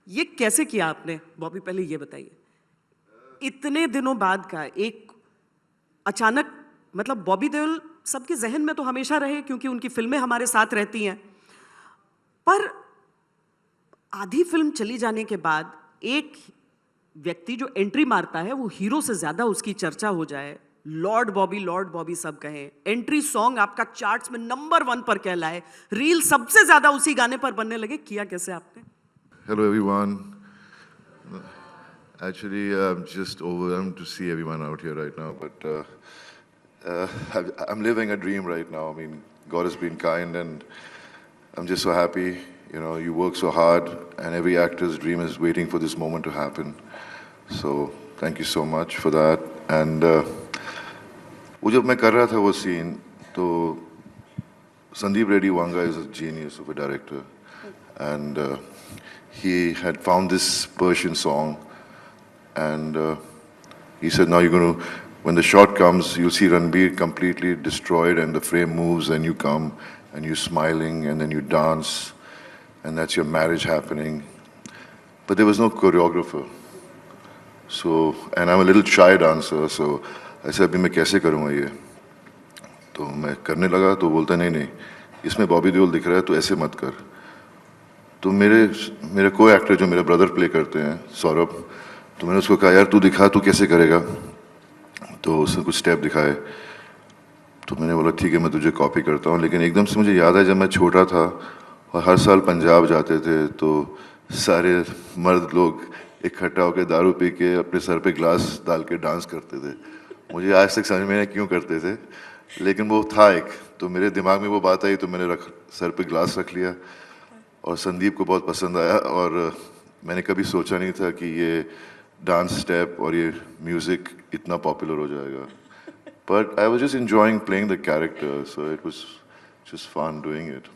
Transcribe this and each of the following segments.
ये कैसे किया आपने बॉबी, पहले ये बताइए। इतने दिनों बाद का एक अचानक, मतलब बॉबी देओल सबके जहन में तो हमेशा रहे क्योंकि उनकी फिल्में हमारे साथ रहती हैं, पर आधी फिल्म चली जाने के बाद एक व्यक्ति जो एंट्री मारता है वो हीरो से ज्यादा उसकी चर्चा हो जाए, लॉर्ड बॉबी सब कहें, एंट्री सॉन्ग आपका चार्ट्स में नंबर 1 पर कहलाए, रील सबसे ज्यादा उसी गाने पर बनने लगे, किया कैसे आपने? Hello, everyone. Actually, I'm just overwhelmed to see everyone out here right now. But I'm living a dream right now. I mean, God has been kind, and I'm just so happy. You know, you work so hard, and every actor's dream is waiting for this moment to happen. So, thank you so much for that. And वो जब मैं कर रहा था वो scene, तो Sandeep Reddy Wanga is a genius of a director, and he had found this Persian song, and he said, now you're going to, when the shot comes, you'll see Ranbir completely destroyed and the frame moves and you come and you're smiling and then you dance and that's your marriage happening. But there was no choreographer. So, and I'm a little shy dancer, so I said, अभी मैं कैसे करूँगा ये? तो मैं करने लगा तो बोलता नहीं, इसमें बॉबी देओल दिख रहा है तो ऐसे मत कर। तो मेरे को एक्टर जो मेरे ब्रदर प्ले करते हैं सौरभ, तो मैंने उसको कहा यार तू दिखा, तू कैसे करेगा? तो उसने कुछ स्टेप दिखाए, तो मैंने बोला ठीक है मैं तुझे कॉपी करता हूँ। लेकिन एकदम से मुझे याद आया जब मैं छोटा था और हर साल पंजाब जाते थे तो सारे मर्द लोग इकट्ठा होकर दारू पी के अपने सर पे ग्लास डाल के डांस करते थे। मुझे आज तक समझ में नहीं क्यों करते थे, लेकिन वो था एक, तो मेरे दिमाग में वो बात आई तो मैंने सर पे ग्लास रख लिया और संदीप को बहुत पसंद आया। और मैंने कभी सोचा नहीं था कि ये डांस स्टेप और ये म्यूज़िक इतना पॉपुलर हो जाएगा, but I was just enjoying playing the character, so it was just fun doing it.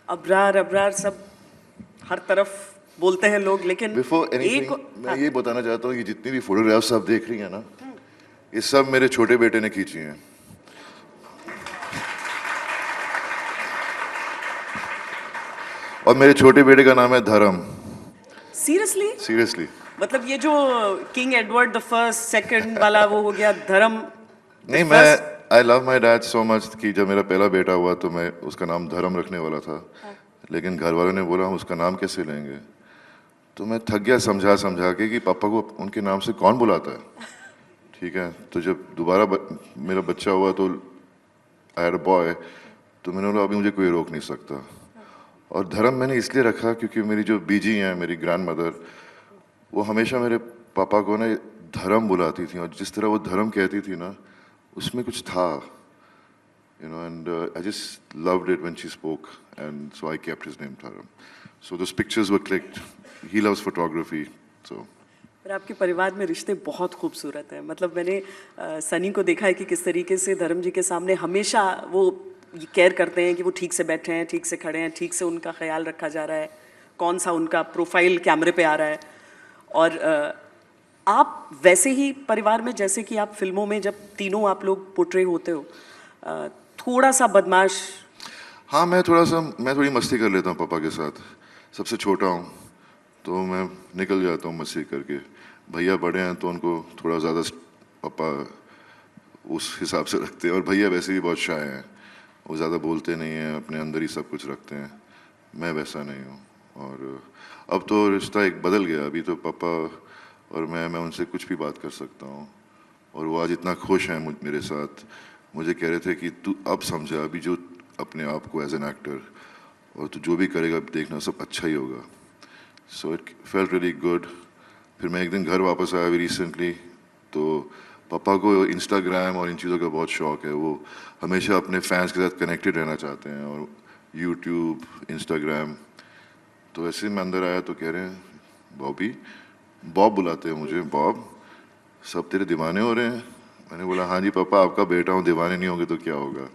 Abrar सब हर तरफ बोलते हैं लोग, लेकिन बिफोर एनीथिंग मैं ये बताना चाहता हूँ कि जितनी भी फोटोग्राफ्स आप देख रही हैं ना, ये सब मेरे छोटे बेटे ने खींची हैं। और मेरे छोटे बेटे का नाम है धर्म। सीरियसली? मतलब ये जो king Edward the first second वाला वो हो गया धर्म? नहीं, मैं I love my dad so much कि जब मेरा पहला बेटा हुआ तो मैं उसका नाम धर्म रखने वाला था, लेकिन घर वालों ने बोला हम उसका नाम कैसे लेंगे, तो मैं थक गया समझा के कि पापा को उनके नाम से कौन बुलाता है। ठीक है, तो जब दोबारा मेरा बच्चा हुआ तो आई हैड अ बॉय, तो मैंने बोला अभी मुझे कोई रोक नहीं सकता। और धर्म मैंने इसलिए रखा क्योंकि मेरी जो बीजी हैं, मेरी ग्रैंड मदर, वो हमेशा मेरे पापा को ना धर्म बुलाती थी और जिस तरह वो धर्म कहती थी ना उसमें कुछ था, you know, and I just loved it when she spoke, and so I kept his name Dharam. So those pictures were clicked. He loves photography, so. पर आपके परिवार में रिश्ते बहुत खूबसूरत हैं। मतलब मैंने सनी को देखा है कि किस तरीके से धर्म जी के सामने हमेशा वो केयर करते हैं कि वो ठीक से बैठे हैं, ठीक से खड़े हैं, ठीक से उनका ख्याल रखा जा रहा है, कौन सा उनका प्रोफाइल कैमरे पे आ रहा है। और आप वैसे ही परिवार में, जैसे कि आप फिल्मों में जब तीनों आप लोग पोर्ट्रे होते हो, थोड़ा सा बदमाश? हाँ, मैं थोड़ी मस्ती कर लेता हूँ पापा के साथ। सबसे छोटा हूँ तो मैं निकल जाता हूँ मस्ती करके। भैया बड़े हैं तो उनको थोड़ा ज़्यादा पापा उस हिसाब से रखते हैं, और भैया वैसे भी बहुत शाय हैं, वो ज़्यादा बोलते नहीं हैं, अपने अंदर ही सब कुछ रखते हैं। मैं वैसा नहीं हूँ, और अब तो रिश्ता एक बदल गया। अभी तो पापा और मैं उनसे कुछ भी बात कर सकता हूँ, और वो आज इतना खुश हैं मेरे साथ। मुझे कह रहे थे कि तू अब समझा, अभी जो अपने आप को एज एन एक्टर, और तू जो भी करेगा देखना सब अच्छा ही होगा। So it felt really good. फिर मैं एक दिन घर वापस आया अभी रिसेंटली, तो पापा को इंस्टाग्राम और इन चीज़ों का बहुत शौक है। वो हमेशा अपने फैंस के साथ कनेक्टेड रहना चाहते हैं, और यूट्यूब, इंस्टाग्राम। तो ऐसे मैं अंदर आया तो कह रहे हैं बॉबी, बॉब बुलाते हैं मुझे, बॉब सब तेरे दीवाने हो रहे हैं। मैंने बोला हाँ जी पापा, आपका बेटा हूँ, दीवाने नहीं होंगे तो क्या होगा।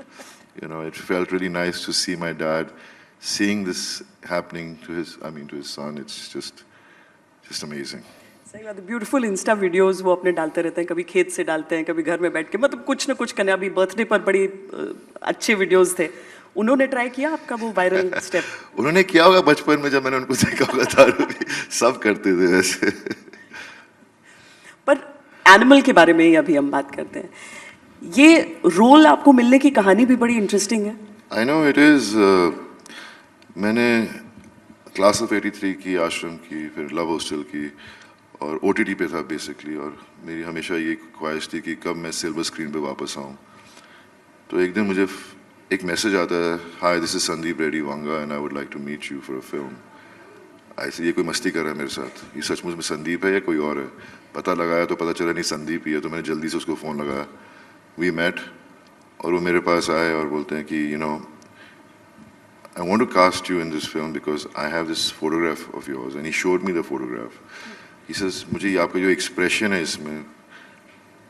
You know, it felt really nice to see my dad seeing this happening to his son. It's just amazing. सही बात है। ब्यूटीफुल इंस्टा वीडियोस वो अपने डालते रहते हैं, कभी खेत से डालते हैं, कभी घर में बैठ के, मतलब कुछ ना कुछ करने। अभी बर्थडे पर बड़ी अच्छे वीडियोस थे उन्होंने ट्राई किया आपका वो वायरल स्टेप? उन्होंने किया होगा बचपन में, जब मैंने उनको देखा होगा दारू भी सब करते थे वैसे। पर एनिमल के बारे में ही अभी हम बात करते हैं। ये रोल आपको मिलने की कहानी भी बड़ी इंटरेस्टिंग है। I know it is. मैंने क्लास ऑफ 83 की, आश्रम की, फिर लव हॉस्टल की, और OTT पे था बेसिकली, और मेरी हमेशा ये ख्वाहिश थी कि कब मैं सिल्वर स्क्रीन पे वापस आऊँ। तो एक दिन मुझे एक मैसेज आता है, hi this is Sandeep Reddy Vanga and I would like to meet you for a film. ऐसे ये कोई मस्ती कर रहा है मेरे साथ, ये सचमुच में संदीप है या कोई और है? पता लगाया तो पता चला नहीं संदीप ही है, तो मैंने जल्दी से उसको फ़ोन लगाया। वी मेट, और वो मेरे पास आए और बोलते हैं कि you know I want to cast you in this film because I have this photograph of yours, and he showed me the photograph. He says मुझे ये आपका जो एक्सप्रेशन है इसमें,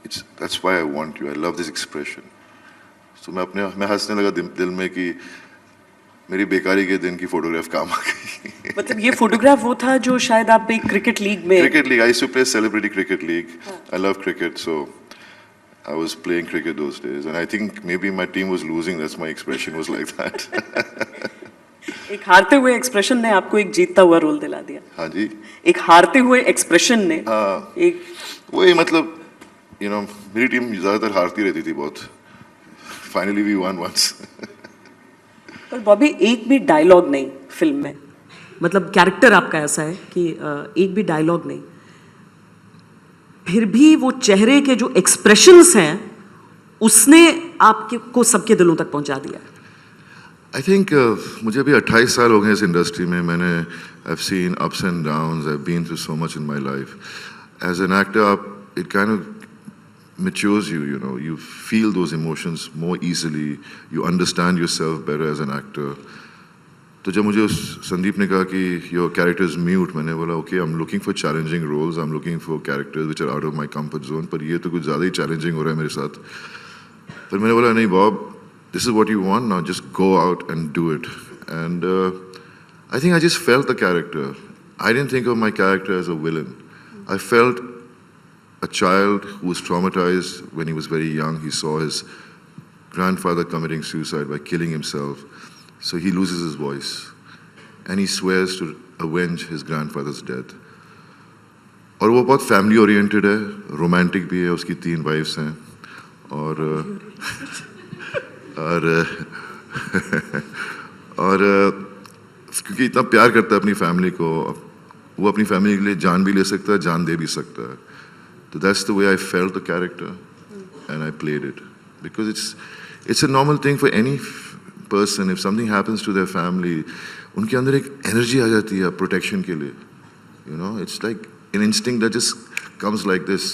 it's that's why I want you, I love this expression. तो मैं हंसने लगा दिल में कि मेरी बेकारी के दिन की फोटोग्राफ काम आ गई। मतलब ये फोटोग्राफ वो था जो शायद आप एक क्रिकेट लीग में, cricket league, I used to play celebrity cricket league, I love cricket, so I was playing cricket those days, and I think maybe my team was losing, that's my expression was like that. एक हारते हुए expression ने आपको एक जीतता हुआ role दिला दिया। हाँ जी, एक हारते हुए एक्सप्रेशन ने एक, वही मतलब यू नो मेरी टीम ज़्यादातर हारती रहती थी बहुत, फाइनली वी वन वंस। पर बॉबी एक भी डायलॉग नहीं फिल्म में, मतलब कैरेक्टर आपका ऐसा है कि एक भी डायलॉग नहीं, फिर भी वो चेहरे के जो एक्सप्रेशंस हैं उसने आपके को सबके दिलों तक पहुंचा दिया। आई थिंक मुझे अभी 28 साल हो गए इस इंडस्ट्री में। मैंने I seen ups and downs, I been through so much in my life. As an actor आप it kind of matures you, you know, you feel those emotions more easily, you understand yourself better as an actor. तो जब मुझे संदीप ने कहा कि your character is mute, मैंने बोला okay, I'm looking for challenging roles, I'm looking for characters which are out of my comfort zone, पर ये तो कुछ ज़्यादा ही challenging हो रहा है मेरे साथ। पर मैंने बोला नहीं Bob, this is what you want, now just go out and do it. And I think I just felt the character. I didn't think of my character as a villain. I felt a child who was traumatized when he was very young. He saw his grandfather committing suicide by killing himself. So he loses his voice. And he swears to avenge his grandfather's death. और वो बहुत family oriented है, romantic भी है, उसकी 3 wives हैं, और क्योंकि इतना प्यार करता है अपनी फैमिली को, वो अपनी फैमिली के लिए जान भी ले सकता है, जान दे भी सकता है। So that's the way I felt the character, and I played it because it's a normal thing for any person. If something happens to their family, उनके अंदर एक energy आ जाती है protection के लिए, you know. It's like an instinct that just comes like this.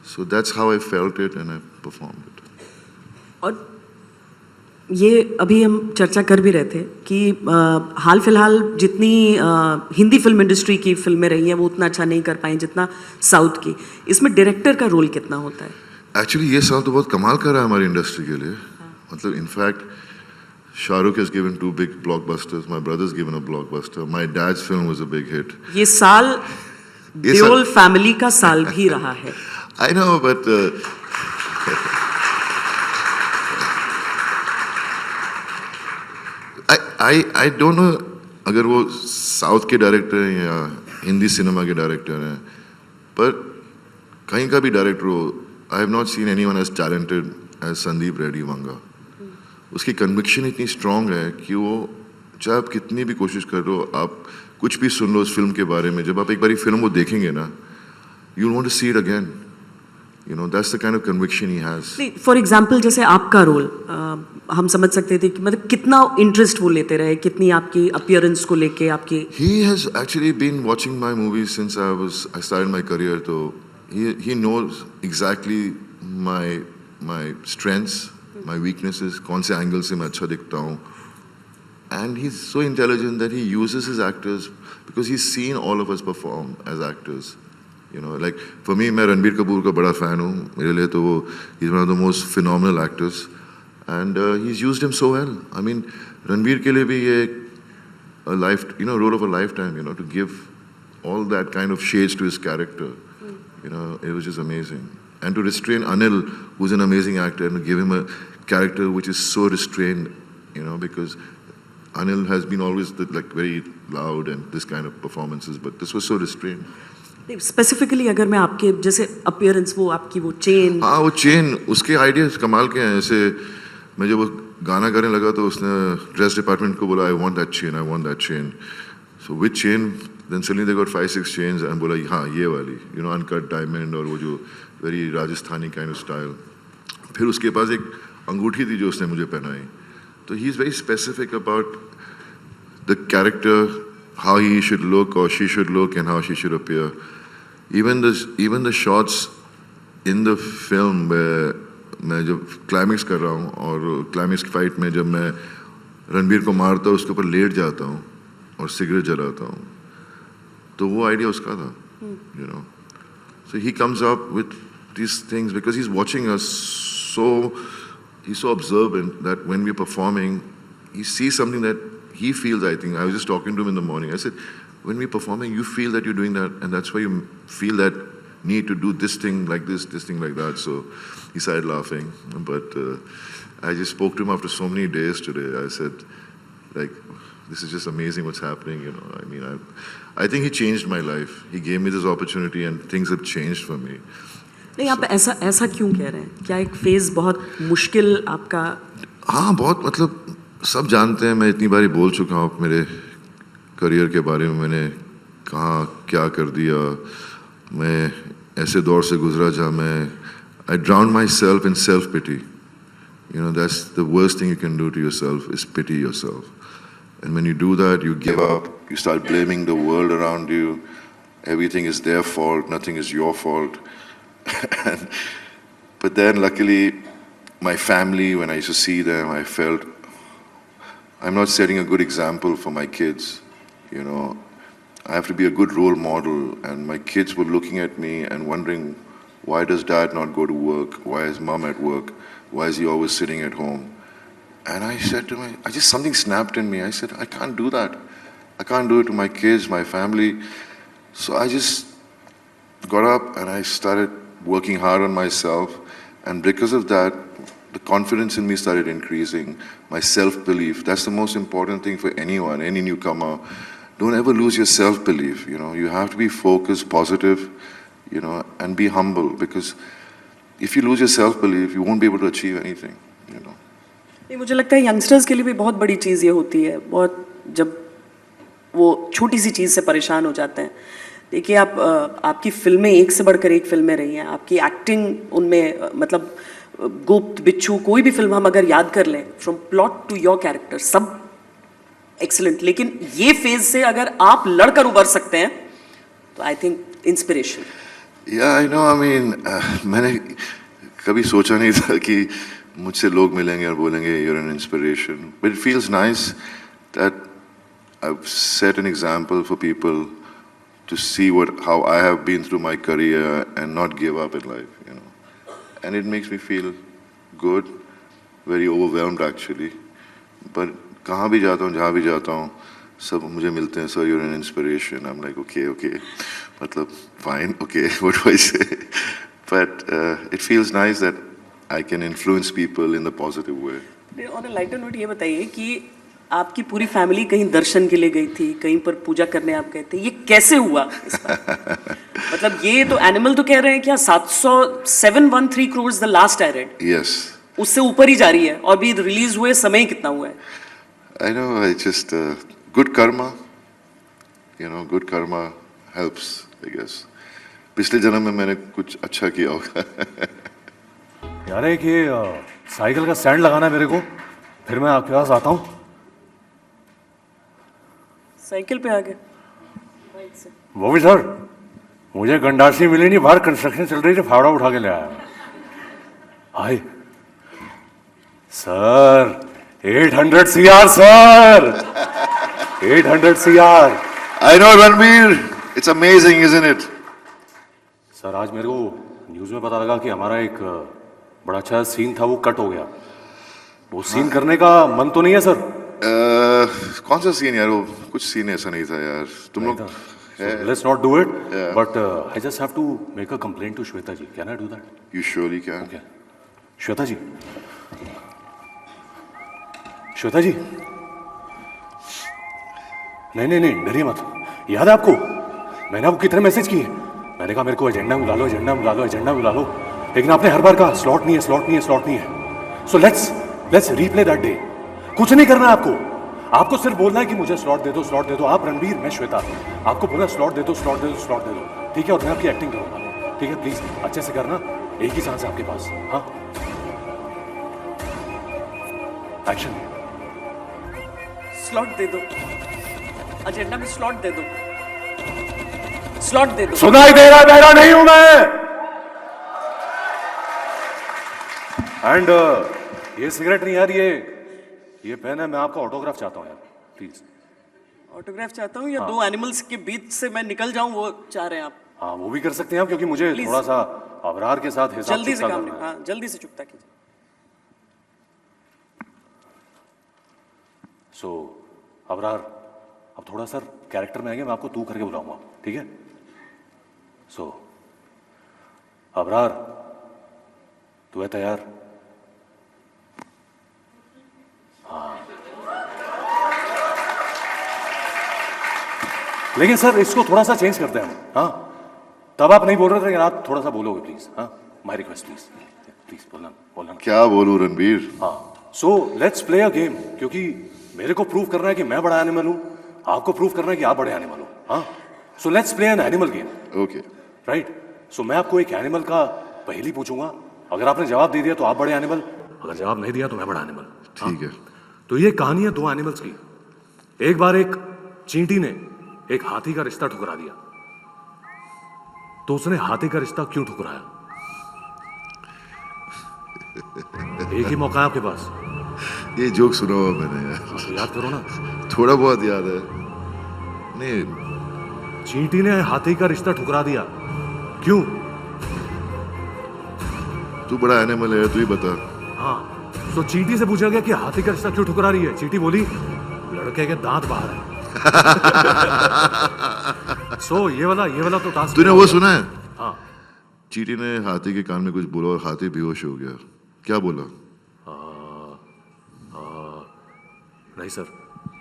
So that's how I felt it, and I performed it. और ये अभी हम चर्चा कर भी रहे थे कि हाल फिलहाल जितनी हिंदी फिल्म इंडस्ट्री की फिल्में रही हैं वो उतना अच्छा नहीं कर पाई जितना साउथ की। इसमें डायरेक्टर का रोल कितना होता है? एक्चुअली ये साल तो बहुत कमाल कर रहा है हमारी इंडस्ट्री के लिए। मतलब in fact Shahrukh has given 2 big blockbusters, my brother's given a blockbuster, my dad's film was a big hit. ये साल देओल फैमिली का साल भी रहा है। I know, but I don't know अगर वो साउथ के डायरेक्टर हैं या हिंदी सिनेमा के डायरेक्टर हैं, पर कहीं का भी डायरेक्टर हो, I have not seen anyone as talented as Sandeep Reddy Vanga. उसकी कन्विक्शन इतनी स्ट्रांग है कि वो चाहे आप कितनी भी कोशिश कर लो, आप कुछ भी सुन लो उस फिल्म के बारे में, जब आप एक बार फिल्म वो देखेंगे ना, you will want to see it again. You know, that's the kind of conviction he has. For example जैसे आपका रोल हम समझ सकते थे कि मतलब कितना इंटरेस्ट वो लेते रहे, कितनी आपकी अपीयरेंस को लेके आपकी। He has actually been watching my movies since I started my career. So he knows exactly my strengths, my weaknesses, कौन से एंगल से मैं अच्छा दिखता हूँ. And he's so intelligent that he uses his actors because he's seen all of us perform as actors. You know, like for me, मैं रणबीर कपूर का बड़ा fan हूँ. मेरे लिए तो वो he's one of the most phenomenal actors, and he's used him so well. I mean, Ranbir के लिए भी ये role of a lifetime. You know, to give all that kind of shades to his character. You know, it was just amazing. And to restrain Anil, who's an amazing actor, and to give him a character which is so restrained, you know, because Anil has been always like very loud and this kind of performances, but this was so restrained. Specifically अगर मैं आपके जैसे appearance, वो आपकी वो chain, हाँ, वो chain, उसके आइडियाज कमाल के हैं. ऐसे मैं जब वो गाना करने लगा तो उसने ड्रेस डिपार्टमेंट को बोला, I want that chain, I want that chain. So which chain, then suddenly they got 5-6 chains and बोला हाँ ये वाली, यू नो, अनकट डायमंड और वो जो very Rajasthani kind of style. फिर उसके पास एक अंगूठी थी जो उसने मुझे पहनाई. तो he is very specific about the character, how he should look or she should look and how she should appear. Even the shots in the film where मैं जब क्लाइमेक्स कर रहा हूँ और क्लाइमेक्स की फाइट में जब मैं रणबीर को मारता हूँ, उसके ऊपर लेट जाता हूँ और सिगरेट जलाता हूँ, तो वो आइडिया उसका था, you know. So he comes up with these things because he's watching us, he's so observant that when we're performing, he sees something that he feels, I think. I was just talking to him in the morning. I said, when we're performing, you feel that you're doing that, and that's why you feel that need to do this thing like this thing like that. So he started laughing. But I just spoke to him after so many days today. I said, like, this is just amazing what's happening, you know. I mean, I think he changed my life. He gave me this opportunity, and things have changed for me. नहीं, आप ऐसा क्यों कह रहे हैं? क्या एक phase बहुत मुश्किल आपका? हाँ, बहुत, मतलब सब जानते हैं, मैं इतनी बारी बोल चुका हूँ मेरे करियर के बारे में, मैंने कहाँ क्या कर दिया, मैं ऐसे दौर से गुजरा जहाँ मैं I drowned myself in self-pity. You know, that's the worst thing you can do to yourself, is pity yourself. And when you do that, you give up, you start blaming the world around you, everything is their fault, nothing is your fault. But then luckily, my family, when I used to see them, I felt I'm not setting a good example for my kids, you know. I have to be a good role model, and my kids were looking at me and wondering, why does dad not go to work? Why is mom at work? Why is he always sitting at home? And I said to something snapped in me. I said, I can't do that. I can't do it to my kids, my family. So I just got up and I started working hard on myself, and because of that, the confidence in me started increasing, my self-belief. That's the most important thing for anyone, any newcomer. Don't ever lose your self-belief, you know. You have to be focused, positive, you know, and be humble, because if you lose your self-belief, you won't be able to achieve anything, you know. नहीं, मुझे लगता है youngsters के लिए भी बहुत बड़ी चीज़ ये होती है, बहुत जब वो छोटी सी चीज़ से परेशान हो जाते हैं. देखिए, आपकी फिल्में एक से बढ़कर एक फिल्में रही हैं, आपकी एक्टिंग उनमें, मतलब गुप्त, बिच्छू, कोई भी फिल्म हम अगर याद कर लें, from plot to your character, सब एक्सीलेंट. लेकिन ये फेज से अगर आप लड़कर उबर सकते हैं तो आई थिंक इंस्पिरेशन. या आई नो, आई मीन मैंने कभी सोचा नहीं था कि मुझसे लोग मिलेंगे और बोलेंगे you're an inspiration. But it feels nice that I've set an example for people to see how I have been through my career and not give up in life, you know. And it makes me feel good, very overwhelmed actually. But कहाँ भी जाता हूँ, जहाँ भी जाता हूँ, सब मुझे मिलते हैं, sir, you're an inspiration. I'm like, okay. मतलब, fine, okay, what do I say? But it feels nice that I can influence people in the positive way. On a lighter note, ये बताइए कि आपकी पूरी फैमिली कहीं दर्शन के लिए गई थी, कहीं पर पूजा करने आप गए थे, ये कैसे हुआ इस बार? मतलब ये तो एनिमल तो कह रहे हैं क्या 713 crores the last I read. Yes. उससे ऊपर ही जा रही है, और भी रिलीज हुए समय कितना हुआ है? I know, it's just good karma, you know, good karma helps, I guess. पिछले जन्म में मैंने कुछ अच्छा किया होगा. यार एक ये साइकिल का स्टैंड लगाना है मेरे को, फिर मैं आपके पास आता हूँ. साइकिल पे आ गए? वो भी सर, मुझे गंडासी मिली नहीं, बाहर कंस्ट्रक्शन चल रही थी, फावड़ा उठा के ले आया. Hi sir, 800 CR sir, 800 CR. I know, Ranveer, it's amazing, isn't it? Sir आज मेरे को न्यूज़ में पता लगा कि हमारा एक बड़ा अच्छा सीन था, वो कट हो गया. वो सीन करने का मन तो नहीं है सर? कौन सा सीन यार? वो कुछ सीन ऐसा नहीं था यार. तुम लोग Let's not do it. Yeah. But I just have to make a complaint to Shweta ji. Can I do that? You surely can. Okay. Shweta ji. Shweta जी, नहीं नहीं नहीं, डरिए मत। याद है आपको, मैंने आपको कितने मैसेज किए? मैंने कहा मेरे को एजेंडा में बुला लो, एजेंडा में बुला लो, एजेंडा में बुला लो, लेकिन आपने हर बार कहा स्लॉट नहीं है, स्लॉट नहीं है, स्लॉट नहीं है। So let's replay that day. कुछ नहीं करना आपको, आपको सिर्फ बोलना है कि मुझे स्लॉट दे दो, स्लॉट दे दो। आप रणबीर, मैं श्वेता, आपको बोला स्लॉट दे दो, स्लॉट दे दो, स्लॉट दे दो, ठीक है? और मैं आपकी एक्टिंग करूंगा, ठीक है? प्लीज अच्छे से करना, एक ही चांस है आपके पास। हाँ, एक्शन। स्लॉट दे दो, एजेंडा में स्लॉट दे दो, स्लॉट दे दो। सुनाई दे रहा, बहरा नहीं हूं मैं। एंड ये सिगरेट नहीं यार, ये पेन है, मैं आपका ऑटोग्राफ चाहता हूं यार, प्लीज। ऑटोग्राफ चाहता हूँ या दो एनिमल्स के बीच से मैं निकल जाऊं, वो चाह रहे हैं आप? हाँ, वो भी कर सकते हैं आप, क्योंकि मुझे Please. थोड़ा सा अबरार के साथ हिसाब जल्दी से चुकता काम करना है। हाँ, जल्दी से चुकता कीजिए। सो अबरार, अब थोड़ा सर कैरेक्टर में आएंगे, मैं आपको तू करके बुलाऊंगा, ठीक है? सो अबरार, तू है तैयार? हाँ, लेकिन सर इसको थोड़ा सा चेंज करते हैं हम। हाँ, तब आप नहीं बोल रहे थे, लेकिन आप थोड़ा सा बोलोगे प्लीज। हाँ, माय रिक्वेस्ट, प्लीज प्लीज बोलना बोलना। क्या बोलूं रणबीर? हाँ, so let's play a game, क्योंकि मेरे को प्रूव करना है कि मैं बड़ा एनिमल हूं, आपको प्रूव करना है कि आप बड़े एनिमल हो। हाँ, so let's play an animal game. Okay, right? So मैं आपको एक एनिमल का पहेली पूछूंगा, अगर आपने जवाब दे दिया तो आप बड़े एनिमल, अगर जवाब नहीं दिया तो मैं बड़ा एनिमल। ठीक है। तो ये कहानी है दो एनिमल्स की। एक बार एक चींटी ने एक हाथी का रिश्ता ठुकरा दिया, तो उसने हाथी का रिश्ता क्यों ठुकराया? एक ही मौका है आपके पास, ये जोक सुना हुआ मैंने यार, तो याद करो ना। थोड़ा बहुत याद है। नहीं, चींटी ने हाथी का रिश्ता ठुकरा दिया, क्यों? तू बड़ा एनिमल है, तू ही बता। हाँ, तो चींटी से पूछा गया कि हाथी का रिश्ता क्यों ठुकरा रही है? चींटी बोली लड़के के दांत बाहर है। सो ये वाला तो टास्क तूने वो सुना है? हाँ, चींटी ने हाथी के कान में कुछ बोला और हाथी बेहोश हो गया। क्या बोला? नहीं सर,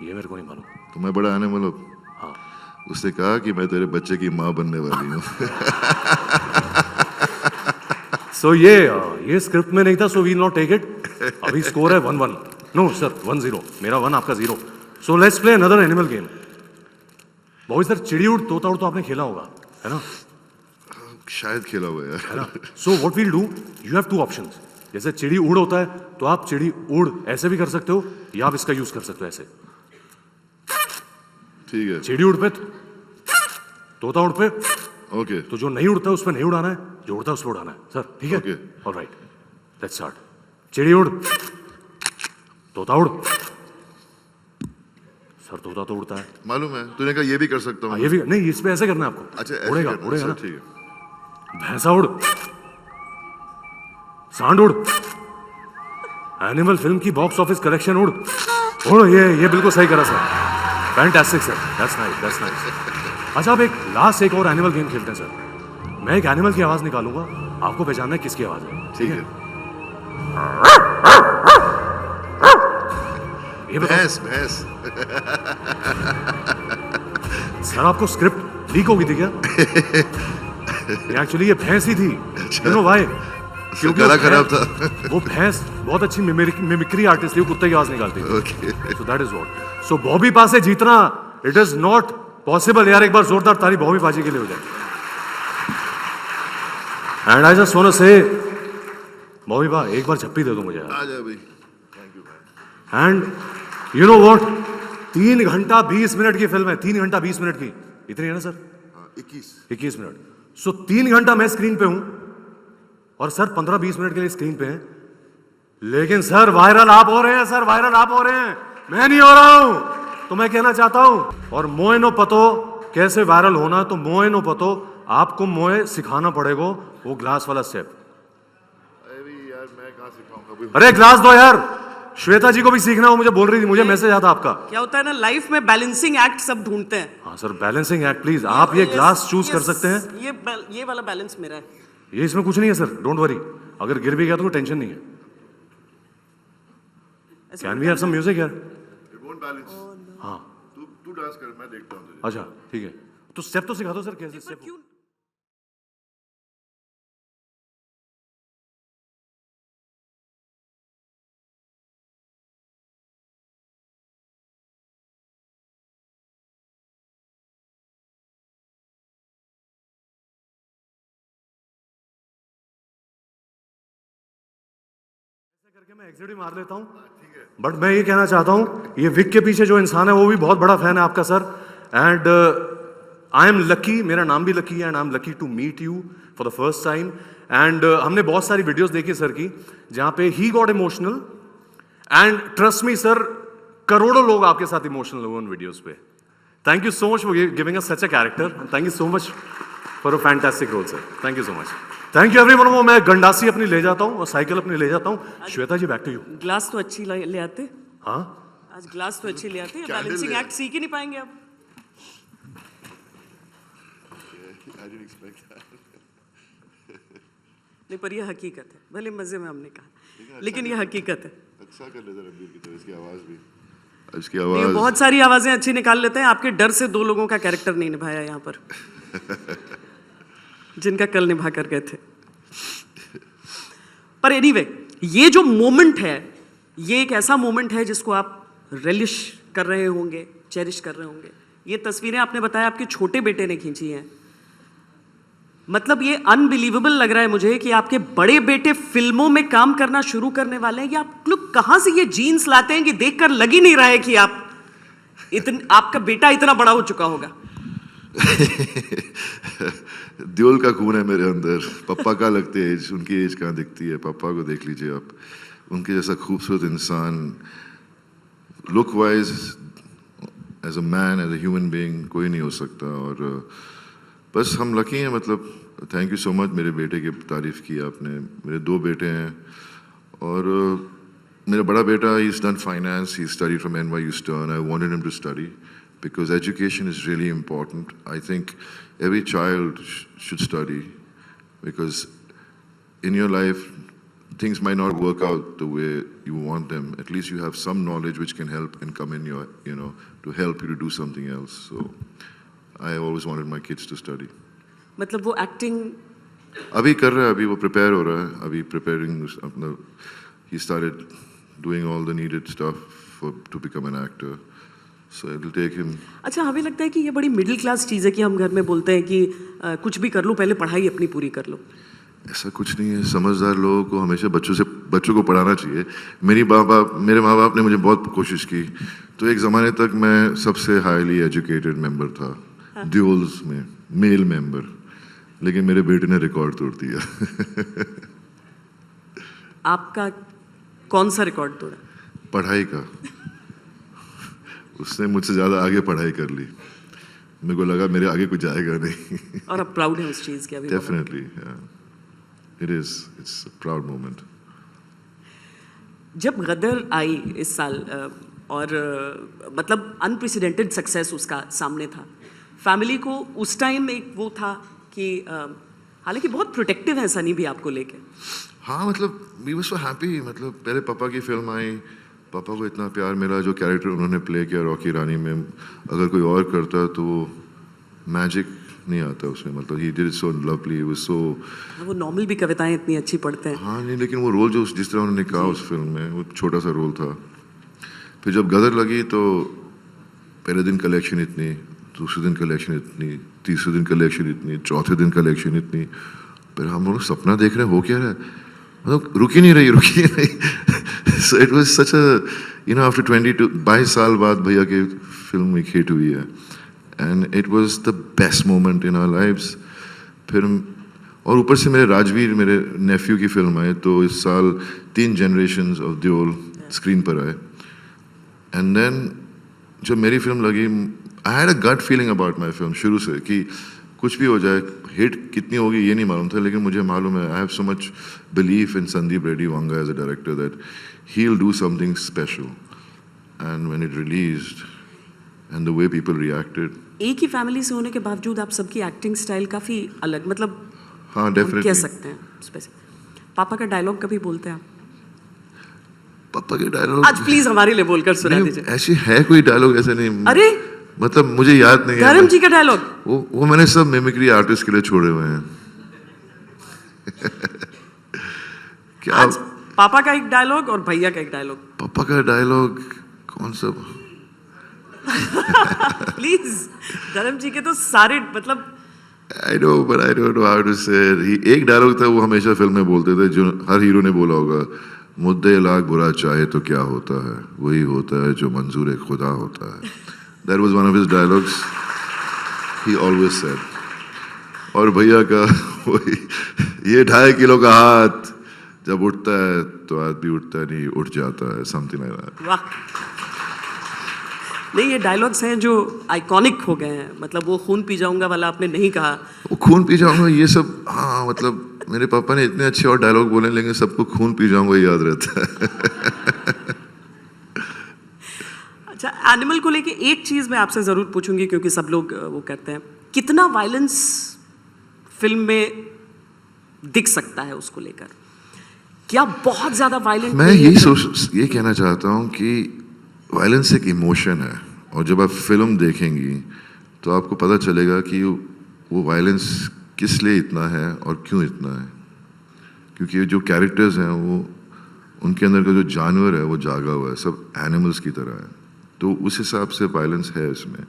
ये मेरे को नहीं मालूम। तो मैं बड़ा एनिमल हूँ? हाँ, उसने कहा कि मैं तेरे बच्चे की माँ बनने वाली हूँ। सो ये स्क्रिप्ट में नहीं था, so we not take it. अभी स्कोर है 1-1। नो सर, 1-0, मेरा 1 आपका 0। So let's play another animal game. बहुत सर, चिड़ी उड़ तोता उड़ तो आपने खेला होगा, है ना? शायद खेला हुआ है है यार। ना? So what will do, you have 2 options. जैसे चिड़ी उड़ होता है, तो आप चिड़ी उड़ ऐसे भी कर सकते हो, या आप इसका यूज कर सकते हो ऐसे। ठीक है, चिड़ी उड़ पे, तोता उड़ पे। ओके। तो जो नहीं उड़ता है उस पर नहीं उड़ाना है, जो उड़ता है उस पर उड़ाना है सर, ठीक है? Okay. Alright, let's start. चिड़ी उड़, तोता उड़। सर तोता तो उड़ता है। मालूम है, तूने कहा ये भी कर सकता हूँ। हाँ, ये भी नहीं, इस पे ऐसे करना है आपको। अच्छा, ऐसे उड़ेगा करना है, उड़ेगा ना। अच्छा, ठीक है। भैंसा उड़, सांड उड़, एनिमल फिल्म की बॉक्स ऑफिस कलेक्शन उड़। उड़, ये बिल्कुल सही करा sir, fantastic sir, that's nice, that's nice. अच्छा, अब एक और एनिमल गेम खेलते हैं सर। मैं एक एनिमल की आवाज निकालूंगा, आपको पहचानना है किसकी आवाज है, ठीक है। ये बताओ भैंस। सर, आपको स्क्रिप्ट लीक हो गई थी क्या? एक्चुअली ये भैंस ही थी। You know why? क्योंकि गला खराब था। वो भैंस बहुत अच्छी मिमिक्री आर्टिस्ट थी, वो कुत्ते की आवाज निकालती थी। Okay. So that is what. So Bobby पा से जीतना, इट इज नॉट पॉसिबल यार। एक बार जोरदार ताली बॉबी पाजी के लिए हो जाए। And I just want to say, Bobby पा एक बार झप्पी दे दो मुझे यार। आ जा भाई। Thank you man. And you know what, 3 घंटा 20 मिनट की फिल्म है, 3 घंटा 20 मिनट की, इतनी है ना सर? 21 मिनट। सो 3 घंटा मैं स्क्रीन पे हूं, और सर 15-20 मिनट के लिए स्क्रीन पे हैं। लेकिन सर वायरल आप हो रहे हैं, सर वायरल आप हो रहे हैं, मैं नहीं हो रहा हूं। तो मैं कहना चाहता हूं, और मोए नो पतो कैसे वायरल होना, तो मोए नो पतो आपको मोए सिखाना पड़ेगा, वो ग्लास वाला स्टेप। अरे यार, मैं कहाँ सिखाऊंगा? अरे ग्लास दो यार, श्वेता जी को भी सीखना, वो मुझे बोल रही थी, मुझे मैसेज आता आपका। क्या होता है ना, लाइफ में बैलेंसिंग एक्ट सब ढूंढते हैं। हाँ सर, बैलेंसिंग एक्ट प्लीज। आप ये ग्लास चूज कर सकते हैं। ये वाला बैलेंस मेरा है। ये इसमें कुछ नहीं है सर, डोंट वरी। अगर गिर भी गया तो कोई टेंशन नहीं है। Can we have some music यार? It won't balance. हाँ तू डांस कर, मैं देखता हूँ तुझे. अच्छा ठीक है, तो स्टेप तो सिखा दो सर, कैसे पर स्टेप? क्यों करके मैं एग्जिट भी मार लेता हूँ, बट मैं ये कहना चाहता हूँ, ये विक के पीछे जो इंसान है वो भी बहुत बड़ा फैन है आपका sir. And I am lucky, मेरा नाम भी लकी है, and I am lucky to meet you for the first time. And हमने बहुत सारी वीडियोस देखी सर की, जहाँ पे he got emotional, and trust me sir, करोड़ों लोग आपके साथ इमोशनल हुए उन वीडियोस पे. Thank you so much for giving us such a character, thank you so much for a fantastic role sir. Thank you so much. Thank you everyone. वो मैं गंडासी अपनी ले जाता हूँ और साइकिल अपनी ले जाता हूँ. श्वेता जी बैक टू यू. ग्लास तो अच्छी ले आते? हाँ आज ग्लास तो अच्छी ले आते, Candle बैलेंसिंग ले एक्ट सीख ही नहीं पाएंगे अब. I didn't expect that. नहीं, पर ये हकीकत है, भले मजे में हमने कहा, लेकिन ये हकीकत है. अच्छा कर लेता रणबीर की तरह, इसकी आवाज भी. इसकी ये आवाज. बहुत सारी आवाजें अच्छी निकाल लेते हैं. आपके डर से 2 लोगों का कैरेक्टर नहीं निभाया यहाँ पर, जिनका कल निभा कर गए थे. पर एनीवे, ये जो मोमेंट है, ये एक ऐसा मोमेंट है जिसको आप रिलिश कर रहे होंगे, चेरिश कर रहे होंगे. ये तस्वीरें आपने बताया आपके छोटे बेटे ने खींची हैं. मतलब ये अनबिलीवेबल लग रहा है मुझे कि आपके बड़े बेटे फिल्मों में काम करना शुरू करने वाले हैं. ये आप लोग कहाँ से ये जीन्स लाते हैं कि देखकर लग ही नहीं रहा है कि आपका बेटा इतना बड़ा हो चुका होगा. देओल का खून है मेरे अंदर. पापा का लगते है एज, उनकी एज कहाँ दिखती है. पापा को देख लीजिए आप, उनके जैसा खूबसूरत इंसान, look wise, as a man, as a human being कोई नहीं हो सकता. और बस हम लकी हैं. मतलब थैंक यू सो मच मेरे बेटे की तारीफ की आपने. मेरे 2 बेटे हैं, और मेरा बड़ा बेटा, he is done finance, he studied from NYU Stern. I wanted him to study because education is really important. I think every child should study, because in your life things might not work out the way you want them. At least you have some knowledge which can help and come in your, to help you to do something else. So I always wanted my kids to study. मतलब वो acting अभी कर रहा है, अभी वो prepare हो रहा है, अभी प्रिपेयरिंग अपना. He started doing all the needed stuff to become an actor. So it will take him. अच्छा, हमें लगता है कि ये बड़ी मिडिल क्लास चीज़ है कि हम घर में बोलते हैं कि कुछ भी कर लो, पहले पढ़ाई अपनी पूरी कर लो. ऐसा कुछ नहीं है. समझदार लोगों को हमेशा बच्चों को पढ़ाना चाहिए. मेरे माँ बाप ने मुझे बहुत कोशिश की. तो एक ज़माने तक मैं सबसे हाईली एजुकेटेड मेंबर था देओल्स में, मेल मेंबर. लेकिन मेरे बेटे ने रिकॉर्ड तोड़ दिया. आपका कौन सा रिकॉर्ड तोड़ा? पढ़ाई का. उसने मुझसे ज़्यादा आगे पढ़ाई कर ली. मेरे को लगा मेरे आगे कुछ जाएगा नहीं. और अब प्राउड है उस चीज़ की? अभी definitely it's a proud moment. जब गदर आई इस साल, और मतलब अनप्रेसिडेंटेड सक्सेस उसका सामने था, फैमिली को उस टाइम एक वो था कि हालांकि बहुत प्रोटेक्टिव है सनी भी आपको लेके. हाँ, मतलब वी वर सो हैप्पी. मतलब पहले पापा की फिल्म आई, पापा को इतना प्यार मिला. जो कैरेक्टर उन्होंने प्ले किया रॉकी रानी में, अगर कोई और करता तो मैजिक नहीं आता उसमें. मतलब he did it so lovely, वो सो. वो नॉर्मल भी कविताएं इतनी अच्छी पढ़ते हैं. हाँ नहीं, लेकिन वो रोल जो जिस तरह उन्होंने कहा उस फिल्म में, वो छोटा सा रोल था. फिर जब गदर लगी तो पहले दिन कलेक्शन इतनी, दूसरे दिन कलेक्शन इतनी, तीसरे दिन कलेक्शन इतनी, चौथे दिन कलेक्शन इतनी. फिर हम लोग सपना देख रहे हैं, हो क्या रहा है, मतलब रुक ही नहीं रही. So it was such a, after 22 साल बाद भैया की फिल्म एक हिट हुई है, and it was the best moment in our lives. फिर और ऊपर से मेरे राजवीर, मेरे नेफ्यू की फिल्म आए, तो इस साल 3 generations ऑफ देओल स्क्रीन पर आए. एंड देन जब मेरी फिल्म लगी, I had a gut feeling about my film शुरू से कि कुछ भी हो जाए, हिट कितनी होगी ये नहीं मालूम था, लेकिन मुझे मालूम है, I have so much belief in Sandeep Reddy Vanga as a director that he will do something special. And when it released and the way people reacted. एक ही फैमिली से होने के बावजूद आप सबकी एक्टिंग स्टाइल काफ़ी अलग, मतलब हाँ हम डेफिनेटली कह सकते हैं. पापा का डायलॉग कभी बोलते हैं आप? पापा के डायलॉग आज प्लीज हमारे लिए बोलकर सुना दीजिए। ऐसे है कोई डायलॉग, ऐसे नहीं। अरे मतलब मुझे याद नहीं है। धर्म जी का डायलॉग वो मैंने सब मिमिक्री आर्टिस्ट के लिए छोड़े हुए हैं। क्या आज पापा का एक डायलॉग और भैया का एक डायलॉग। पापा का डायलॉग कौन सा? प्लीज धर्म जी के तो सारे मतलब I know, but I don't know how to say it. एक डायलॉग था वो हमेशा फिल्म में बोलते थे, जो हर हीरो ने बोला होगा, मुद्दे लाख बुरा चाहे तो क्या होता है, वही होता है जो मंजूर खुदा होता है। That was one of his dialogues. He always said. और भैया का वही, ये 2.5 किलो का हाथ जब उठता है तो आदमी उठता नहीं, उठ जाता है, something like that. वाह। नहीं, ये डायलॉग्स हैं जो आइकॉनिक हो गए हैं। मतलब वो खून पी जाऊंगा वाला आपने नहीं कहा। वो खून पी जाऊंगा ये सब, हाँ मतलब मेरे पापा ने इतने अच्छे और डायलॉग बोले, लेकिन सबको खून पी जाऊंगा याद रहता है। अच्छा, एनिमल को लेके एक चीज मैं आपसे जरूर पूछूंगी, क्योंकि सब लोग वो करते हैं, कितना वायलेंस फिल्म में दिख सकता है उसको लेकर? क्या बहुत ज्यादा वायलेंट? मैं ये कहना चाहता हूँ कि वायलेंस एक इमोशन है, और जब आप फिल्म देखेंगी तो आपको पता चलेगा कि वो वायलेंस किस लिए इतना है और क्यों इतना है। क्योंकि जो कैरेक्टर्स हैं वो, उनके अंदर का जो जानवर है वो जागा हुआ है, सब एनिमल्स की तरह है, तो उस हिसाब से वायलेंस है इसमें।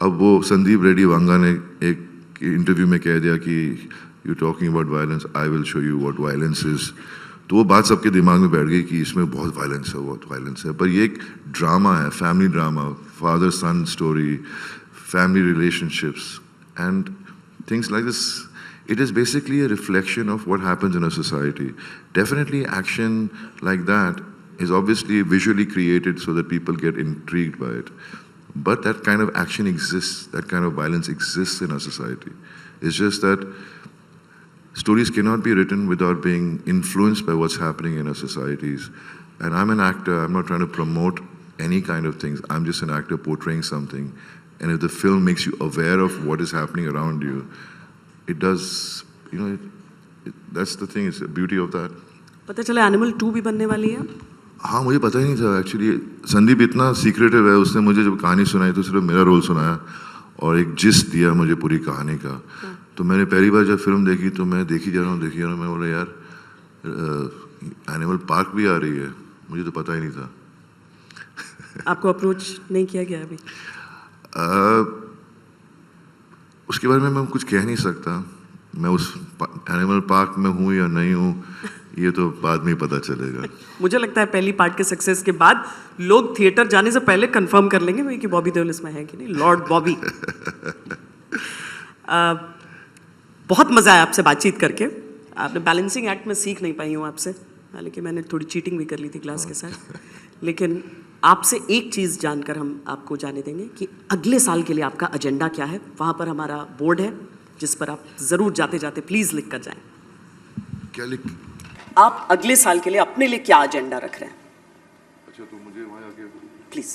अब वो संदीप रेड्डी वांगा ने एक इंटरव्यू में कह दिया कि you talking about violence, I will show you what violence is. तो वो बात सबके दिमाग में बैठ गई कि इसमें बहुत वायलेंस है, बहुत वायलेंस है। पर ये एक ड्रामा है, family drama, father son story, family relationships and things like this. It is basically a reflection of what happens in a society. Definitely action like that is obviously visually created so that people get intrigued by it. But that kind of action exists, that kind of violence exists in our society. It's just that stories cannot be written without being influenced by what's happening in our societies. And I'm an actor, I'm not trying to promote any kind of things. I'm just an actor portraying something. And if the film makes you aware of what is happening around you, it does, you know, that's the thing, it's the beauty of that. पता चला animal 2 भी बनने वाली है। हाँ, मुझे पता ही नहीं था एक्चुअली। संदीप इतना सीक्रेटिव है, उसने मुझे जब कहानी सुनाई तो सिर्फ मेरा रोल सुनाया और एक जिस्ट दिया मुझे पूरी कहानी का। तो मैंने पहली बार जब फिल्म देखी तो मैं देखी जा रहा हूँ, मैं बोला यार एनिमल पार्क भी आ रही है, मुझे तो पता ही नहीं था। आपको अप्रोच नहीं किया गया अभी? उसके बारे में मैं कुछ कह नहीं सकता। मैं उस एनिमल पार्क में हूँ या नहीं हूँ, ये तो बाद में ही पता चलेगा। मुझे लगता है पहली पार्ट के सक्सेस के बाद लोग थिएटर जाने से पहले कंफर्म कर लेंगे भाई कि बॉबी देओल इसमें है कि नहीं, लॉर्ड बॉबी। बहुत मज़ा आया आपसे बातचीत करके। आपने बैलेंसिंग एक्ट में सीख नहीं पाई हूँ आपसे, हालांकि मैंने थोड़ी चीटिंग भी कर ली थी क्लास के साथ। लेकिन आपसे एक चीज़ जानकर हम आपको जाने देंगे कि अगले साल के लिए आपका एजेंडा क्या है। वहाँ पर हमारा बोर्ड है जिस पर आप ज़रूर जाते जाते प्लीज़ लिख कर जाएं। क्या लिख? आप अगले साल के लिए अपने लिए क्या एजेंडा रख रहे हैं? अच्छा, तो मुझे वहाँ आके प्लीज़।